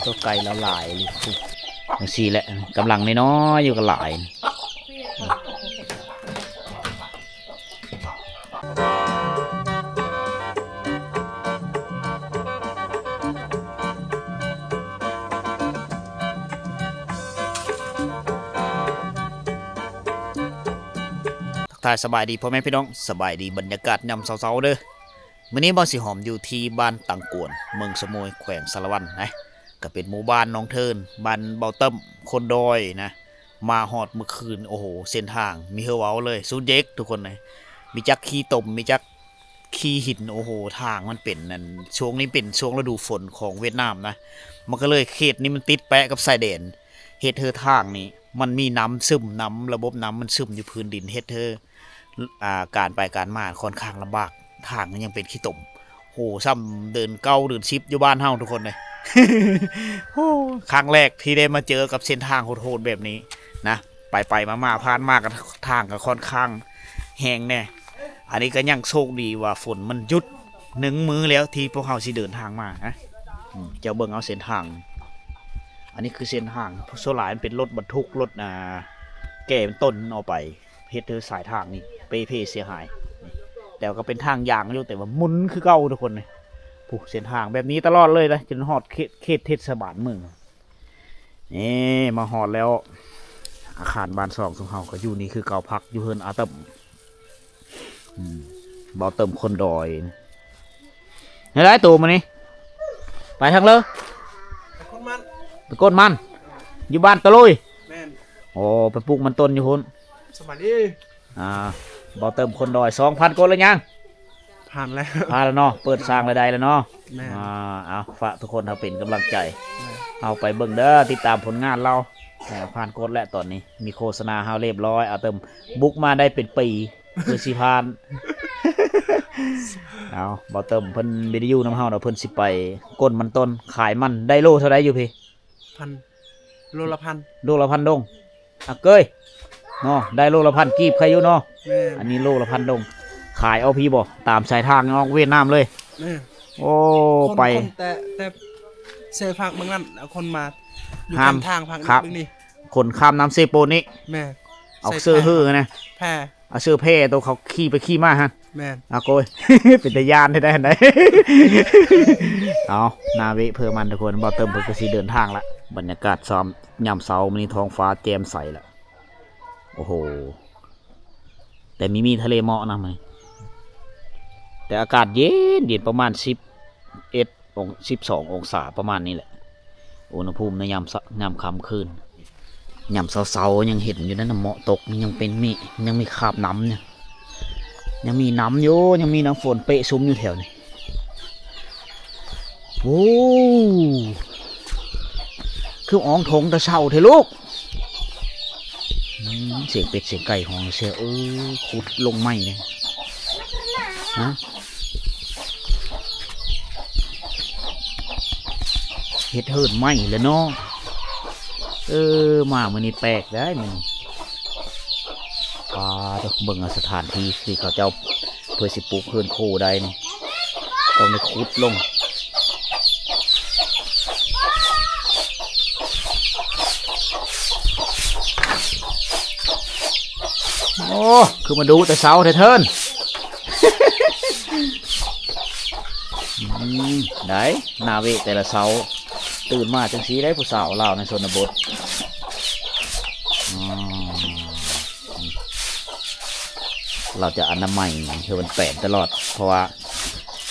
ตัวไก่ละลายเลยอย่างสี่แหละกำลังน้อยๆอยู่กับหลายถ่ายสบายดีพ่อแม่พี่น้องสบายดีบรรยากาศยามเช้าๆเด้อมื้อนี้บ่สิหอมอยู่ที่บ้านตังกวนเมืองสมุยแขวงสารวันนะก็เป็นหมู่บ้านน้องเทินบ้านเบาเติ้มคนดอยนะมาฮอดเมื่อคืนโอ้โหเส้นทางมีเฮาเว้าเลยสุดเด็กทุกคนเลยมีจักขี้ตมมีจักขี้หินโอ้โหทางมันเป็นนั่นช่วงนี้เป็นช่วงฤดูฝนของเวียดนามนะมันก็เลยเขตนี้มันติดแปะกับชายแดนเฮ็ดเธอทางนี้มันมีน้ำซึมน้ำระบบน้ำมันซึมอยู่พื้นดินเฮ็ดเธอการไปการมาค่อนข้างลำบากทางมันยังเป็นขี้ตมโหซ้ำเดินเก้าเดินชิปอยู่บ้านเฮาทุกคนเลย โอ้ครั้งแรกที่ได้มาเจอกับเส้นทางโหดๆแบบนี้นะไปมาผ่านมากับทางก็ค่อนข้างแห้งแน่อันนี้ก็ยังโชคดีว่าฝนมันหยุด1 มื้อแล้วที่พวกเขาสิเดินทางมานะเจ้าเบิ่งเอาเส้นทางอันนี้คือเส้นทางโซลาร์เป็นรถบรรทุกรถแก่ต้นเอาไปเฮ็ดเธอสายทางนี่เปเสียหายแต่ก็เป็นทางยางอยู่แต่ว่ามุนคือเก่าทุกคนเลยผูกเส้นทางแบบนี้ตลอดเลยนะจนฮอดเขตเทศบาลเมืองนี่มาฮอดแล้วอาคารบ้าน2ของเฮาก็อยู่นี่คือเก่าพักอยู่เฮินอาเติมบ่เติมคนดอยนี่ได้ตัวมานี่ไปทางเลยไปก้นมันอยู่บ้านตะลุยโอ้ไปปลูกมันต้นอยู่คนสวัสดีบ่เติมคนดอย 2,000 คนแล้วยังผ่านแล้วเนาะเปิดสร้างรายได้แล้วเนาะเอาฝากทุกคนเอาเป็นกำลังใจเอาไปเบิ่งเด้อติดตามผลงานเราผ่านโคตรแล้วตอนนี้มีโฆษณาเฮาเรียบร้อยเอาเติมบุกมาได้เป็นปีคือสิผ่านเอาบ่เติมเพิ่นวิดีโอน้ำเฮาเนาะเพิ่นสิไปก้นมันต้นขายมันได้โลเท่าไรอยู่พี่โลละพันดงเกยเนาะได้โลละพันกีบใครอยู่เนาะอันนี้โลละพันดงขายเอาพี่บ่ตามสายทางออกเวียดนามเลยโอ้ไปแต่เซฟักบางนั้นคนมาอยู่ข้ามทางพักนี่คนข้ามน้ำเซโปนี่เอาเสื้อฮื้อนะแพร่เอาเสื้อแพร่ตัวเขาขี่ไปขี่มาฮะแม่โกย เป็นตะยานได้ไหนเอานาวิเพื่อมันทุกคนบ่เติมเพื่อสีเดินทางละบรรยากาศซ้อมยามเช้ามันนี่ท้องฟ้าแจ่มใสละโอ้โหแต่มีทะเลหมอกนะมั้ยแต่อากาศเย็นประมาณ12 องศาประมาณนี้แหละอุณหภูมิในยามค่ำคืนยามเช้ายังเห็นอยู่นั่นหมอกตกยังเป็นยังมีคราบน้ำเนี่ยยังมีน้ำอยู่ยังมีน้ำฝนเปะซุ้มอยู่แถวนี้โอ้คืออ่องทงตะเช้าเถอะลูกเสียงเป็ดเสียงไก่ของเสียขุดลงไม้เลยนะเฮ็ดเฮิร์นไม้เลยเนาะมามื้อนี้แปลกได้มื้อนี้เบิ่งสถานที่ที่เขาเจ้าเพื่อสิปลูกเฮิร์นโคได้นี่ต้องไปขุดลงโอ้คือมาดูแต่เช้าเถินได้นาเวแต่ละเช้าตื่นมาจังสีได้ผู้สาวลาวในชนบทเราจะอนามัยคือมันแปลกตลอดเพราะว่า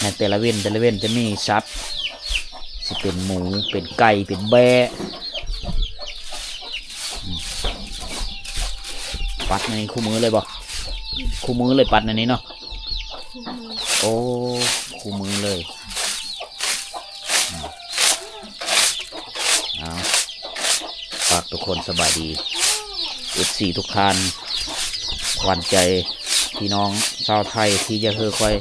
ในแต่ละเว้นจะมีสัตว์สิเป็นหมูเป็นไก่เป็นแบะปัดในคู่มือเลยบ่คู่มือเลยปัดในนี้เนาะโอ้คู่มือเลยฝากทุกคนสบายดีFCทุกท่านหวั่นใจพี่น้องชาวไทยที่จะคอย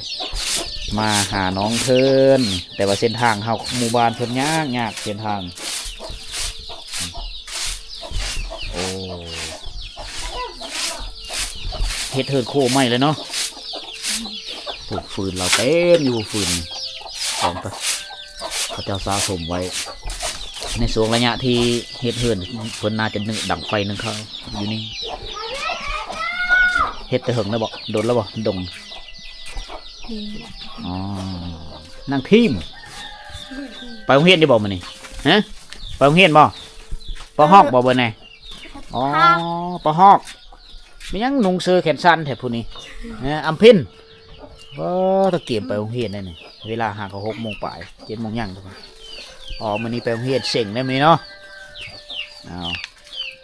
มาหาน้องเทินแต่ว่าเส้นทางเขาหมู่บ้านเพิ่นยากเส้นทางโอ้เฮ็ดเทินโคไม่เลยเนาะปลูกฟืนเราเต็มอยู่ฟืนของเขาเจ้าสะสมไว้ ในช่วงระยะที่เฮ็ดเฮือนเพิ่นน่าจะนึ่งดังไฟนึงเขาอยู่นี่เฮ็ดแต่เหิงแล้วบ่โดนแล้วบ่ดงอ๋อนั่งทีมไปโรงเรียนได้บ่มื้อนี้ฮะไปโรงเรียนบ่ปฮอกบ่เบิ่นแน่อ๋อปฮอกมีหยังนุ่งเสื้อแขนสั้นแท้ผู้นี้อำเพ็ญบ่ตะเกียมไปโรงเรียนได้นี่เวลาหาก็6 โมงปลาย7 โมงยังทุกคนอ๋อมื้อนี้ไปโรงเรียนเส็งได้มื้อนี้เนาะอ้าว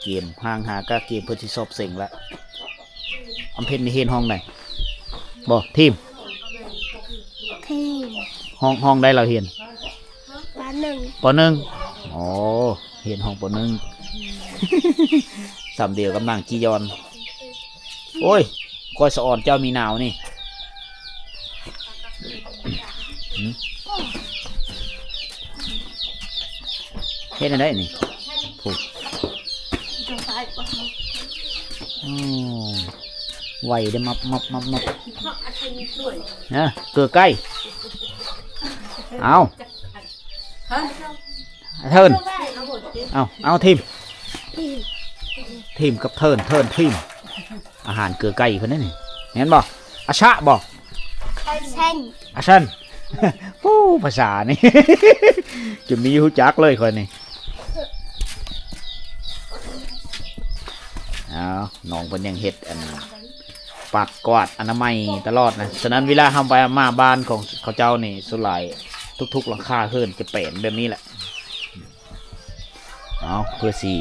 เกมห่างหาก็เกมเพิ่นสิสอบเส็งละอำเพ็ญนี่เรียนห้องไหนบ่ทีม ทีม ห้องได้เราเรียน บ้านหนึ่ง ปหนึ่งอ๋อเรียนห้องปหนึ่ง สามเดียวกับนางจียอนโอ้ยก้อยสะอ่อนเจ้ามีหนาวนี่หืมเฮ็ดอะไรนี่ผูกอ๋อไหวได้มับนะเกลือใกล้เอาเทินเอาทีม ทีมกับเทินทีมอาหารเกลือไก่คนนั้นนี่เห็นบ่อาชะบ่ เส้น อาชัน โอ้ภาษานี่ จะมีหูจักเลยคนนี้เอาน้องเป็นยังเฮ็ดอันปัดกวาดอนามัยตลอดนะฉะนั้นเวลาทำไปมาบ้านของเขาเจ้านี่สุดหลายทุกๆหลังคาเฮือนจะเปลี่ยนแบบนี้แหละเอาเพื่อสี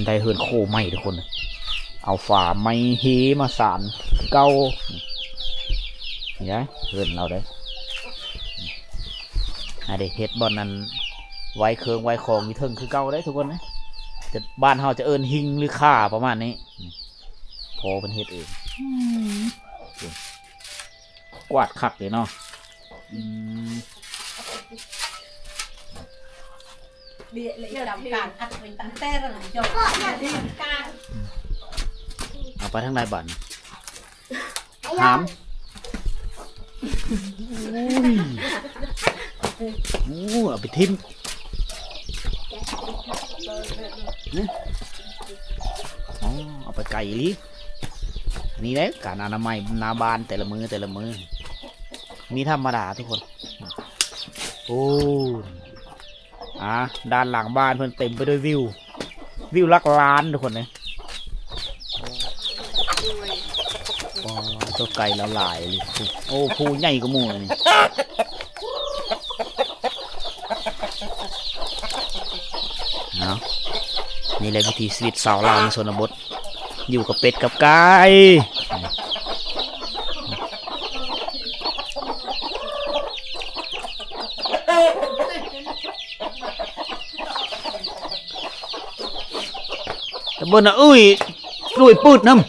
ได้เฮือนโคไหมทุกคนเอาฝาไม้เฮมาสานเก้าเนี่ยเฮือนเราได้เด็กเฮ็ดบอลนั้นไว้เครื่องไว้ของมีเทิงคือเก้าได้ทุกคนนะจะบ้านเราจะเอิ้นหิงหรือข่าประมาณนี้พอเป็นเฮ็ดเองกวาดคักเลยเนาะเอาไปทางใดบ้านหามโอ้เอาไปทิมนี่อ๋อเอาไปไก่ลินี่แหละการอนามัยนาบานแต่ละมือมีธรรมดาทุกคนโอ้ด้านหลังบ้านเพิ่นเต็มไปด้วยวิวลักล้านทุกคนเลยตัวไก่ละลายเลยโอ้ผู้ใหญ่กว่าหมู่นี่เอานี่แหละวิธีชีวิตสาวลาวในชนบทอยู่กับเป็ดกับไก่แต่บนน่ะอุ้ยปืดน้ำ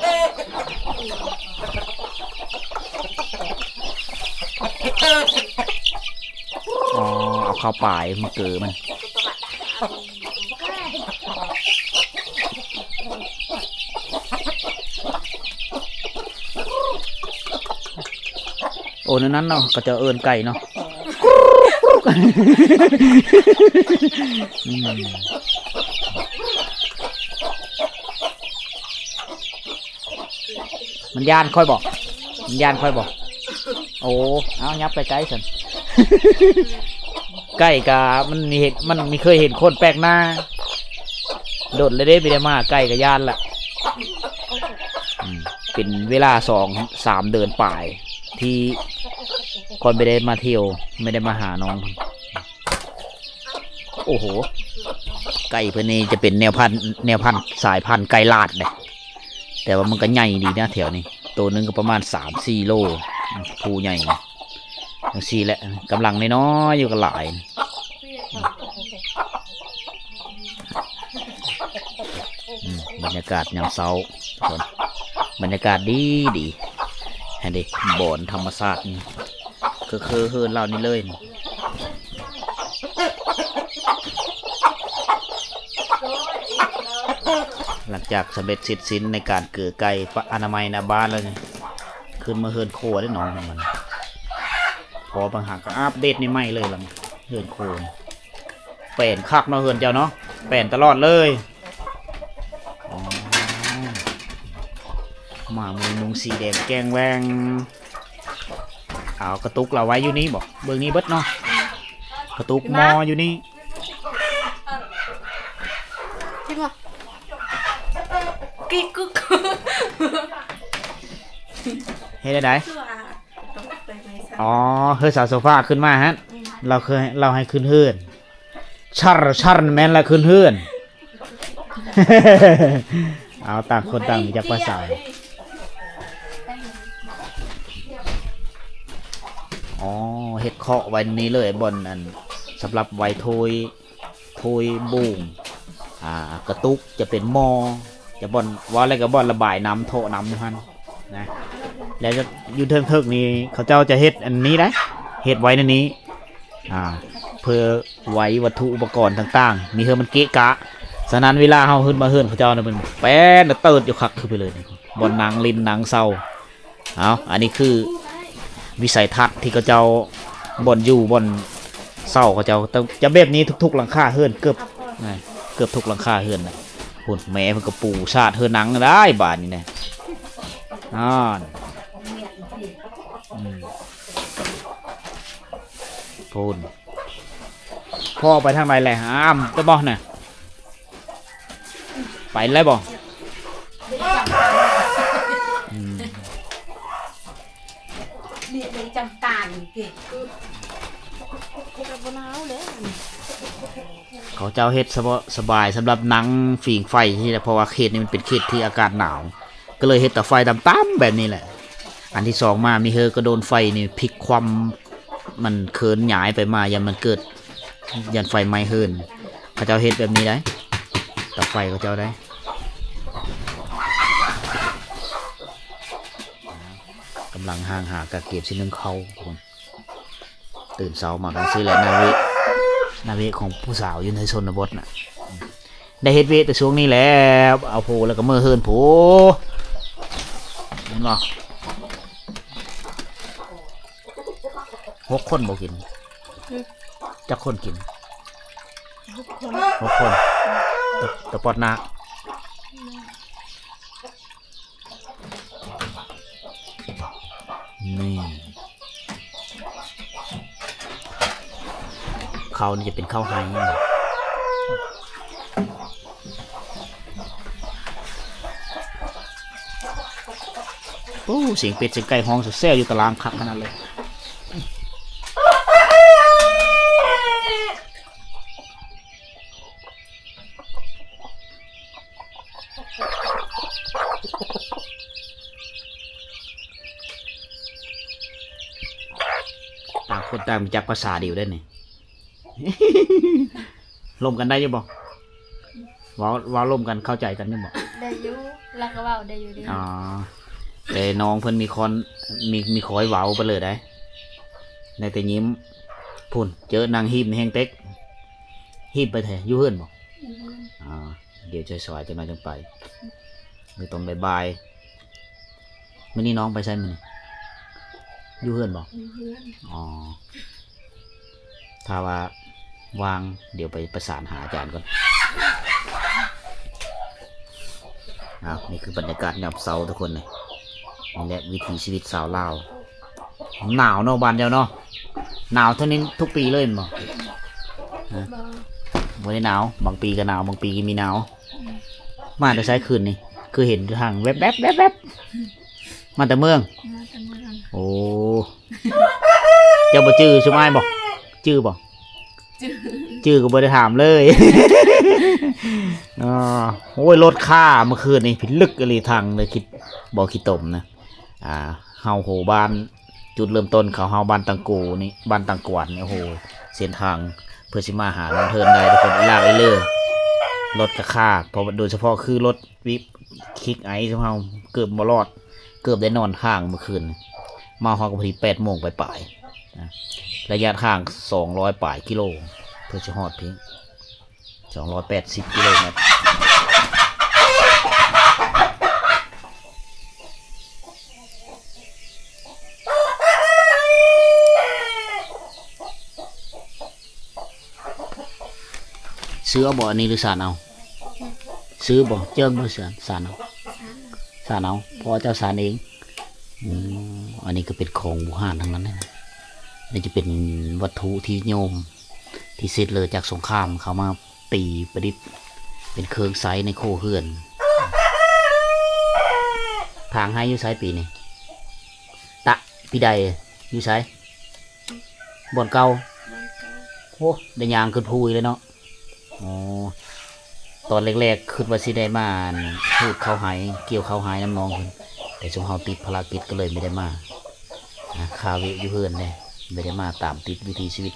อ๋อเอาเข้าป่ายมาเกิดมันโอ้นั้นเนาะก็จะเอินไก่เนาะมันย่านค่อยบอกโอ้เอายับไปไกลสัน ใกล้กะมันมีเคยเห็นคนแปลกหน้าโดดเลยได้ไปได้มาใกล้กับย่านละเป็นเวลา2-3 เดือนป่ายที่คนไม่ได้มาเที่ยวไม่ได้มาหาน้องโอ้โหไก่เพื่อนนี่จะเป็นแนวพันธุ์สายพันธุ์ไก่ลาดเลยแต่ว่ามันก็ใหญ่ดีนะแถวนี้ตัวนึงก็ประมาณ3-4 โลภูใหญ่ทั้ง4แหละกำลังน้อยอยู่กับหลายบรรยากาศยามเช้าทุกคนบรรยากาศดีให้เด็กบ่อนธรรมศาสตร์นี่คือเฮิร์นเรานี่เลยหลังจากสำเร็จเสร็จสิ้นในการเกิดไก่อนามัยหน้าบ้านแล้วนี่ขึ้นมาเฮิร์นโคได้หนองมันพอบางหากก็อัปเดตนี่ไม่เลยหลังเฮิร์นโค แป่นคักเนาะเฮือนเจ้าเนาะแป่นตลอดเลยอ๋อมามือนุงสีแดงแกงแวงเอากระตุกเราไว้อยู่นี่บอกเบื้องนี้เบิดเนาะกระตุกมออยู่นี่ จริงเหรอ กิ๊กกึก เฮ็ดได้ได คือว่าต้องไปไหนซะ อ๋อเฮือสาวโซฟาขึ้นมาฮะเราให้ขึ้นเฮือนชัรแม่นละขึ้นเฮือน เอาต่างคนต่างมีจักภาษาอ๋อเฮ็ดเคาะไว้นี้เลยบนอันสำหรับไว้โทยบูมกระตุกจะเป็นหม้อจะบอนว่าอะไรกับบอนระบายน้ำโถน้ำพันนะแล้วจะอยู่เทิงๆนี่เขาเจ้าจะเฮ็ดอันนี้ได้เฮ็ดไว้ในนี้เพื่อไว้วัตถุอุปกรณ์ต่างๆมีเฮือมันเกะกะฉะนั้นเวลาเฮาขึ้นมาเฮือนเขาเจ้าเนี่ยมันแป้นเติร์ดอยู่คักคือไปเลยบอนนางลินนางเศร้าเอาอันนี้คือวิสัยทัศน์ที่เขาเจ้าบอนอยู่บอนเศร้าเขาเจ้าจะแบบนี้ทุกๆหลังคาเฮือนเกือบทุกหลังคาเฮือนนะพุ่นแม่เพิ่นก็ปูชาติเฮือนหนังได้บาดนี้แน่พูนพ่อไปทางไหนแหละอ้ามตะบ่น่ะไปแล้วบ่เรียกเลยจำตาลเก่งกับบนเอาเลย เขาเจ้าเฮ็ดสบายสำหรับหนังฝีงไฟที่เพราะว่าเขตนี้มันเป็นเขตที่อากาศหนาวก็เลยเฮ็ดแต่ไฟต่ำๆแบบนี้แหละอันที่สองมามีเฮอก็โดนไฟนี่พลิกความมันเคินหยายไปมายันมันเกิดยันไฟไหม้เฮินเขาเจ้าเฮ็ดแบบนี้ได้ตับไฟเขาเจ้าได้กำลังห่างหากระเก็บชิ้นนึงเขาตื่นเช้ามากันซื้อแหละนาเวของผู้สาวอยู่ในชนบทน่ะได้เฮ็ดเวแต่ช่วงนี้แล้วเอาโพแล้วก็เมื่อเฮินโพเห็นบ่6 คนบ่กินจักคนกิน6 คนตะปอดนานี่ข้าวนี่จะเป็นข้าวไฮโอ้เสียงเป็ดเสียงไก่ห้องสุดแซ่อยู่ตารางคักขนาดเลยต่างคนต่างมีจักภาษาเดียวได้นี่ ร่มกันได้ยังบ่ว้าร่มกันเข้าใจกันยังบ่ ได้อยู่แล้วก็เว่าได้อยู่ดี อ๋อแต่น้องเพิ่นมีคอยเว้าไปเลยได้ในแต่ยิ้มพุ่นเจอนางหิมแห้งเต็กหิมไปแท้อยู่เฮือนบ่อ๋อเดี๋ยวจะสอยจะมาจังไปมื้อตอนบ่ายๆมื้อนี้น้องไปไสมื้อนี้อยู่เฮือนบ่อ๋อถ้าว่าวางเดี๋ยวไปประสานหาอาจารย์ก่อนนี่คือบรรยากาศยามเช้าทุกคนเลยนี่แหละวิถีชีวิตสาวลาวหนาวเนาะบ้านเดียวเนาะหนาวเท่านี้ทุกปีเลยมั้งบ่ได้หนาวบางปีก็หนาวบางปีก็มีหนาวมาแต่ใช้คืนนี่คือเห็นทางแวบมาแต่เมืองโอ้เจ้าบ่จื้อใช่ไหมบอกจื้อบอกจื้อก็บ่ได้ถามเลย โอ้ยรถค่าเมื่อคืนนี่ผิดลึกอะไรทางเลยคิดบอกคิดตมนะเฮาโหบ้านจุดเริ่มต้นเขาเฮาบ้านตังกูนี่บ้านตังกวานเนี่ยโอ้โหเส้นทางเพื่อสิมาหาลงเทินได้ทุกคนอีลากไอเล่รถกระค่าเพราะโดยเฉพาะคือรถวิบคิกไอซ์ของเฮาเกือบบ่รอดเกือบได้นอนข้างเมื่อคืนมาฮอดก็พอดี8 โมงปลายระยะทาง200 ปลายกิโลเพื่อจะฮอดเพียง280 กิโลเมตร ซื้อเอาบ่อันนี้หรือสานเอาซื้อบ่เจิงบ่สานเอาสานเอาพอเจ้าสานเองอันนี้ก็เป็นของโบราณทั้งนั้นนะนี่จะเป็นวัตถุที่โยมที่เสร็จเลยจากสงครามเขามาตีประดิษฐ์เป็นเครื่องไซในโคเฮือนทางให้อยูไซปีนี่ตะพี่ใดอยูไซบ่อนเก่าโอ้ได้ยางขึ้นพูยเลยเนาะอ๋อตอนแรกๆคิดว่าสิได้มาพูดเข้าหายเกี่ยวเข้าหายน้ำนองเพิ่นแต่สมเฮาติดภารกิจก็เลยไม่ได้มาคาเวอยู่เพื่อนเลยไม่ได้มาตามติดวิถีชีวิต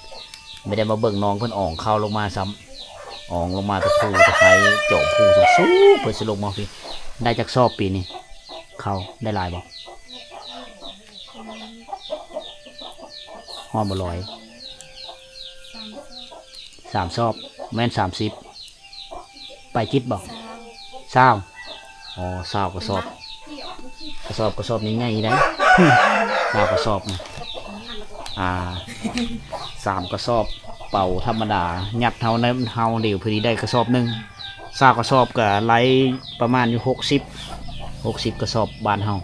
ไม่ได้มาเบิ่งน้องเพิ่นอ่องเข้าลงมาซ้ำอ่องลงมาตะพูตะไคร้เจาะพูสูงๆเพิ่นสิลงมาพี่ได้จากซอบปีนี้เข้าได้หลายบ่ฮอดบ่ร้อย3 ซอบแม่น30ไปจิตบ่20อ๋อ20กระสอบกระสอบนี้ง่ายได้20กระสอบนะ3 กระสอบเป่าธรรมดายัดเฮาในเฮาเดี๋ยวพอดีได้กระสอบหนึง20กระสอบก็ไหลประมาณอยู่60กระสอบบ้านเฮา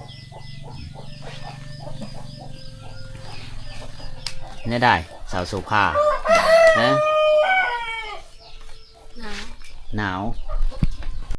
เนี่ยได้สาวโซภานะ หนาว หนาว